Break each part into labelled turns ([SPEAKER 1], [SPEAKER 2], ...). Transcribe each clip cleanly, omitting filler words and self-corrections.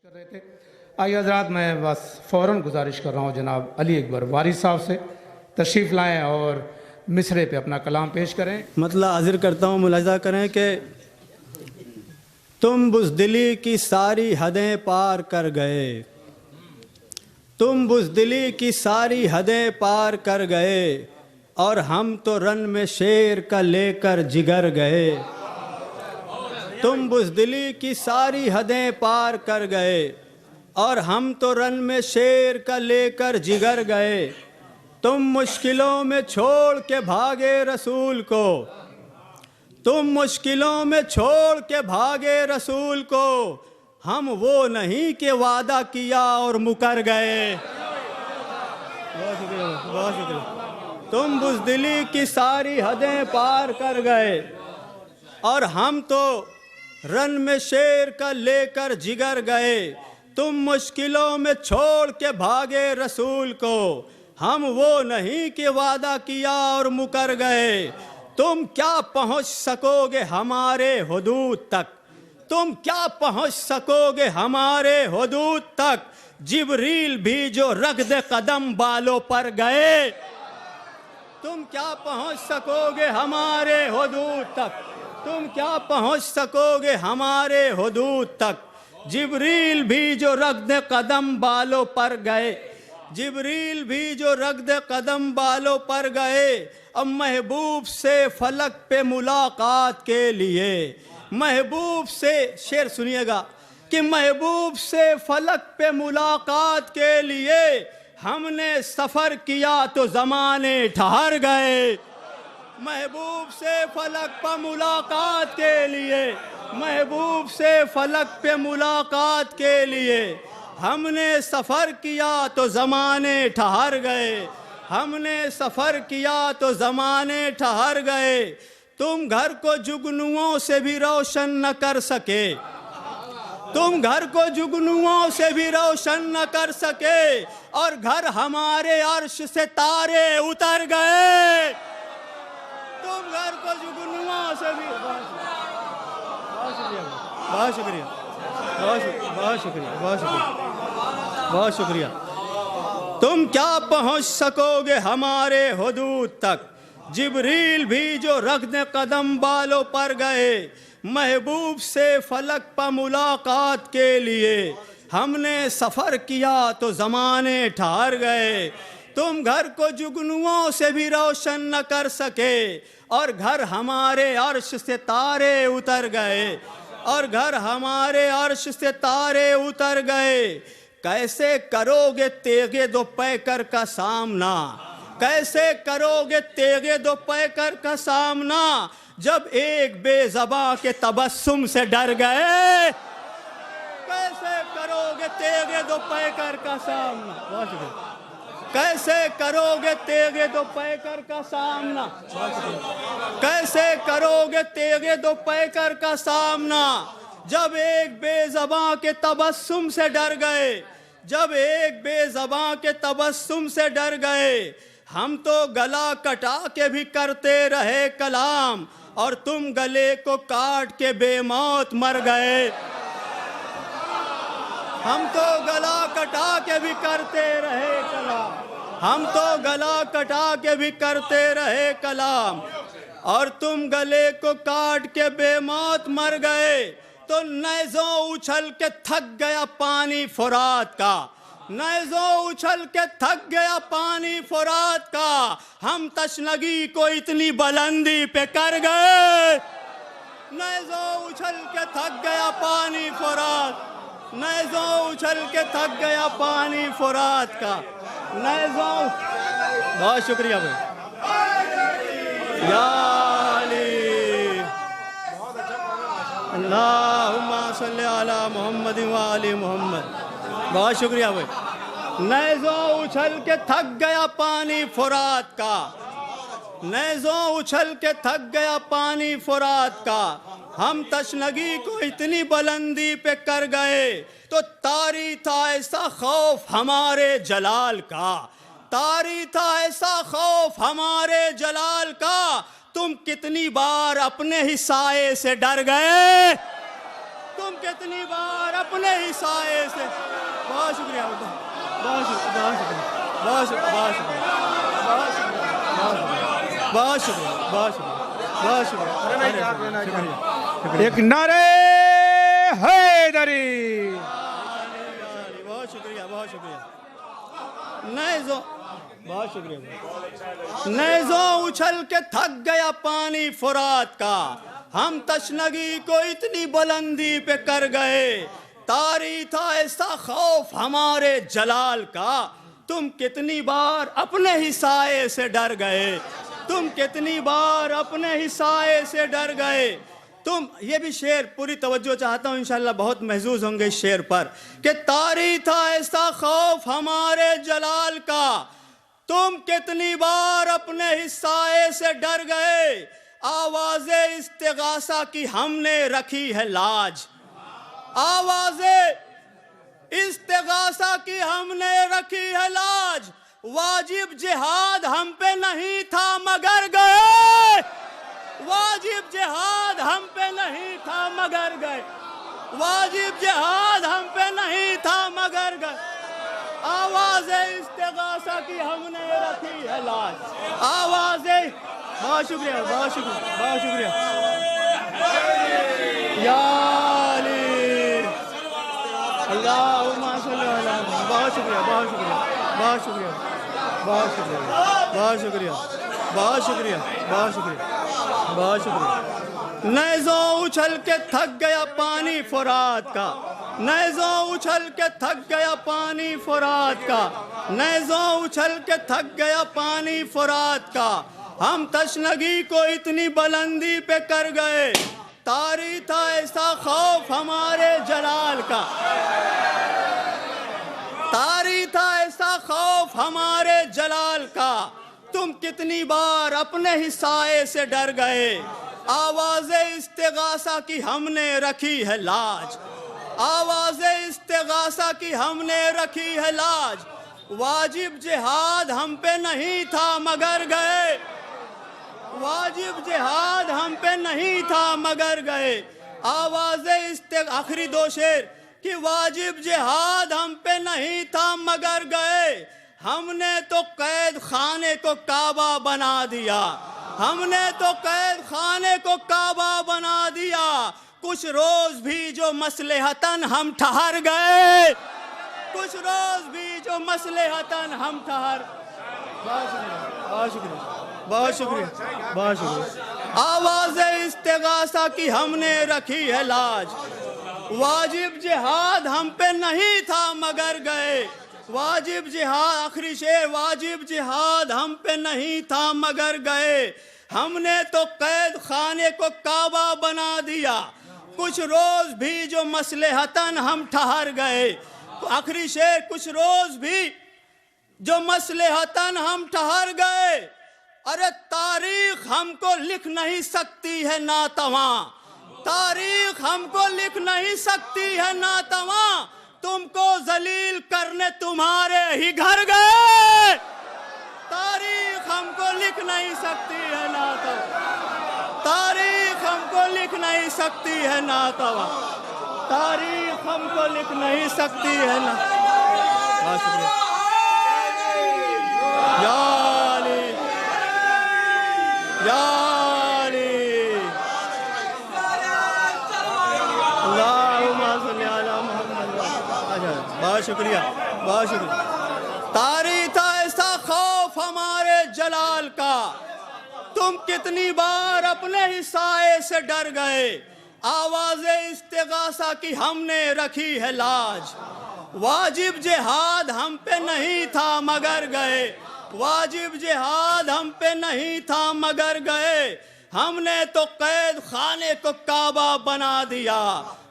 [SPEAKER 1] کر رہے تھے آئیے حضرات، میں بس فوراً گزارش کر رہا ہوں جناب علی اکبر وارث صاحب سے تشریف لائیں اور مصرے پہ اپنا کلام پیش کریں۔
[SPEAKER 2] مطلع حاضر کرتا ہوں، ملاحظہ کریں کہ تم بزدلی کی ساری حدیں پار کر گئے، تم بزدلی کی ساری حدیں پار کر گئے، اور ہم تو رن میں شیر کا لے کر جگر گئے۔ تم بزدلی کی ساری حدیں پار کر گئے، اور ہم تو رن میں شیر کا لے کر جگر گئے۔ تم مشکلوں میں چھوڑ کے بھاگے رسول کو، تم مشکلوں میں چھوڑ کے بھاگے رسول کو، ہم وہ نہیں کہ وعدہ کیا اور مکر گئے۔ بہت شکریہ، بہت شکریہ۔ تم بزدلی کی ساری حدیں پار کر گئے، اور ہم تو رن میں شیر کا لے کر جگر گئے۔ تم مشکلوں میں چھوڑ کے بھاگے رسول کو، ہم وہ نہیں کہ وعدہ کیا اور مکر گئے۔ تم کیا پہنچ سکو گے ہمارے حدود تک، تم کیا پہنچ سکو گے ہمارے حدود تک، جبریل بھی جو رگد قدم بالوں پر گئے۔ تم کیا پہنچ سکو گے ہمارے حدود تک، تم کیا پہنچ سکو گے ہمارے حدود تک، جبریل بھی جو رگد قدم بالوں پر گئے، جبریل بھی جو رگد قدم بالوں پر گئے۔ اب محبوب سے فلک پہ ملاقات کے لیے، محبوب سے، شعر سنیے گا، کہ محبوب سے فلک پہ ملاقات کے لیے ہم نے سفر کیا تو زمانے ٹھہر گئے۔ محبوب سے فلک پہ ملاقات کے لیے، محبوب سے فلک پہ ملاقات کے لیے ہم نے سفر کیا تو زمانے ٹھہر گئے، ہم نے سفر کیا تو زمانے ٹھہر گئے۔ تم گھر کو جگنوؤں سے بھی روشن نہ کر سکے، تم گھر کو جگنوؤں سے بھی روشن نہ کر سکے، اور گھر ہمارے عرش سے تارے اتر گئے۔ تم گھر کو جگنوؤں سے بھی، بہت شکریہ، بہت شکریہ، بہت شکریہ، بہت شکریہ، بہت شکریہ۔ تم کیا پہنچ سکو گے ہمارے حدود تک، جبریل بھی جو رگد قدم بالوں پر گئے۔ محبوب سے فلک پہ ملاقات کے لیے ہم نے سفر کیا تو زمانے ٹھہر گئے۔ تم گھر کو جگنوؤں سے بھی روشن نہ کر سکے، اور گھر ہمارے عرش سے تارے اتر گئے، اور گھر ہمارے عرش سے تارے اتر گئے۔ کیسے کرو گے تیغے دو پیکر کا سامنا، کیسے کرو گے تیغے دو پیکر کا سامنا، جب ایک بے زباں کے تبسم سے ڈر گئے۔ کیسے کرو گے تیغے دو پیکر کا سامنا، بہت شکریہ، کیسے کرو گے تیغے دو پیکر کا سامنا، کیسے کرو گے تیغے دو پیکر کا سامنا، جب ایک بے زباں کے تبسم سے ڈر گئے، جب ایک بے زباں کے تبسم سے ڈر گئے۔ ہم تو گلا کٹا کے بھی کرتے رہے کلام، اور تم گلے کو کاٹ کے بے موت مر گئے۔ ہم تو گلا کٹا کے بھی کرتے رہے کلام، ہم تو گلا کٹا کے بھی کرتے رہے کلام، اور تم گلے کو کاٹ کے بے موت مر گئے۔ تو نیزوں اچھل کے تھک گیا پانی فرات کا، نیزوں اچھل کے تھک گیا پانی فرات کا، ہم تشنگی کو اتنی بلندی پہ کر گئے۔ نیزوں اچھل کے تھک گیا پانی فرات، نیزوں اچھل کے تھک گیا پانی فرات کا، نیزوں، بہت شکریہ بھائی، یا علی اللہم صلی علی محمد و آل محمد، بہت شکریہ بھائی۔ نیزوں اچھل کے تھک گیا پانی فرات کا، نیزوں اچھل کے تھک گیا پانی فرات کا، ہم تشنگی کو اتنی بلندی پہ کر گئے۔ تو طاری تھا ایسا خوف ہمارے جلال کا، طاری تھا ایسا خوف ہمارے جلال کا، تم کتنی بار اپنے ہی سائے سے ڈر گئے، تم کتنی بار اپنے ہی سائے سے. بہت شکریہ بہت شکریہ بہت شکریہ بہت شکریہ بہت شکریہ بہت شکریہ بہت شکریہ.
[SPEAKER 1] ایک نعرے حیدری.
[SPEAKER 2] بہت شکریہ بہت شکریہ. نیزوں بہت شکریہ. نیزوں اچھل کے تھک گیا پانی فرات کا, ہم تشنگی کو اتنی بلندی پہ کر گئے. طاری تھا ایسا خوف ہمارے جلال کا, تم کتنی بار اپنے ہی سائے سے ڈر گئے. تم کتنی بار اپنے ہی سائے سے ڈر گئے. تم, یہ بھی شعر پوری توجہ چاہتا ہوں, انشاءاللہ بہت محظوظ ہوں گے اس شعر پر, کہ طاری تھا ایسا خوف ہمارے جلال کا, تم کتنی بار اپنے ہی سائے سے ڈر گئے. آواز استغاثہ کی ہم نے رکھی ہے لاج. آواز استغاثہ کی ہم نے رکھی ہے لاج. واجب جہاد ہم پہ نہیں تھا مگر گئے. واجب جہاد ہم پہ نہیں تھا مگر گئے. واجب جہاد ہم پہ نہیں تھا مگر گئے. آواز استغاثہ کی ہم نے رکھی ہے لاج. آواز, بہت شکریہ بہت شکریہ بہت شکریہ. یا علی اللہم صلی علی محمد. بہت شکریہ بہت شکریہ بہت شکریہ بہت شکریہ بہت شکریہ بہت شکریہ بہت شکریہ بہت شکریہ. نیزوں اچھل کے تھک گیا پانی فرات کا, نیزوں اچھل کے تھک گیا پانی فرات کا, نیزوں اچھل کے تھک گیا پانی فرات کا, ہم تشنگی کو اتنی بلندی پہ کر گئے. طاری تھا ایسا خوف ہمارے جلال کا, طاری تھا ایسا خوف ہمارے جلال کا, تم کتنی بار اپنے ہی سائے سے ڈر گئے. آواز استغاثہ کی ہم نے رکھی ہے لاج. آواز استغاثہ کی ہم نے رکھی ہے لاج. واجب جہاد ہم پہ نہیں تھا مگر گئے. واجب جہاد ہم پہ نہیں تھا مگر گئے. آواز آخری دو شعر, کہ واجب جہاد ہم پہ نہیں تھا مگر گئے. ہم نے تو قید خانے کو کعبہ بنا دیا. ہم نے تو قید خانے کو کعبہ بنا دیا. کچھ روز بھی جو مصلحتاً ہم ٹھہر گئے. کچھ روز بھی جو مصلحتاً ہم ٹھہر. بہت شکریہ بہت شکریہ بہت شکریہ بہت شکریہ. آواز استغاثہ کی ہم نے رکھی ہے لاج. واجب جہاد ہم پہ نہیں تھا مگر گئے. واجب جہاد, آخری شعر, واجب جہاد ہم پہ نہیں تھا مگر گئے. ہم نے تو قید خانے کو کعبہ بنا دیا. کچھ روز بھی جو مصلحتاً ہم ٹھہر گئے. آخری شعر, کچھ روز بھی جو مصلحتاً ہم ٹھہر گئے. ارے تاریخ ہم کو لکھ نہیں سکتی ہے ناتواں. تاریخ ہم کو لکھ نہیں سکتی ہے ناتواں. تم کو ذلیل کرنے تمہارے ہی گھر گئے. تاریخ ہم کو لکھ نہیں سکتی ہے ناتواں. تاریخ ہم کو لکھ نہیں سکتی ہے ناتواں. تاریخ ہم کو لکھ نہیں سکتی ہے بہت شکریہ. یا علی یا علی اللہم صلی علی محمد. بہت شکریہ بہت شکریہ. طاری تھا ایسا خوف ہمارے جلال کا, تم کتنی بار اپنے ہی سائے سے ڈر گئے. آواز استغاثہ کی ہم نے رکھی ہے لاج. واجب جہاد ہم پہ نہیں تھا مگر گئے. واجب جہاد ہم پہ نہیں تھا مگر گئے. ہم نے تو قید خانے کو کعبہ بنا دیا.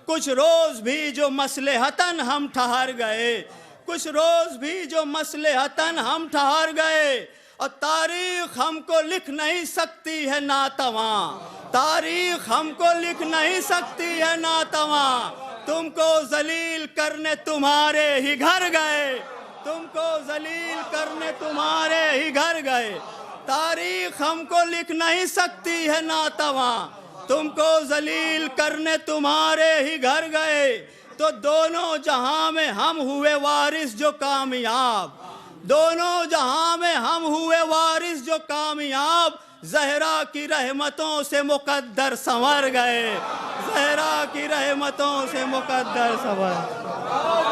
[SPEAKER 2] کچھ روز بھی جو مصلحتاً ہم ٹھہر گئے. کچھ روز بھی جو مصلحتاً ہم ٹھہر گئے. اور تاریخ ہم کو لکھ نہیں سکتی ہے ناتواں. تاریخ ہم کو لکھ نہیں سکتی ہے ناتواں. تم کو ذلیل کرنے تمہارے ہی گھر گئے. تم کو ذلیل کرنے تمہارے ہی گھر گئے. تاریخ ہم کو لکھ نہیں سکتی ہے ناتواں. تم کو ذلیل کرنے تمہارے ہی گھر گئے، تو دونوں جہاں میں ہم ہوئے وارث جو کامیاب، دونوں جہاں میں ہم ہوئے وارث جو کامیاب، زہرا کی رحمتوں سے مقدر سنور گئے، زہرا کی رحمتوں سے مقدر سنور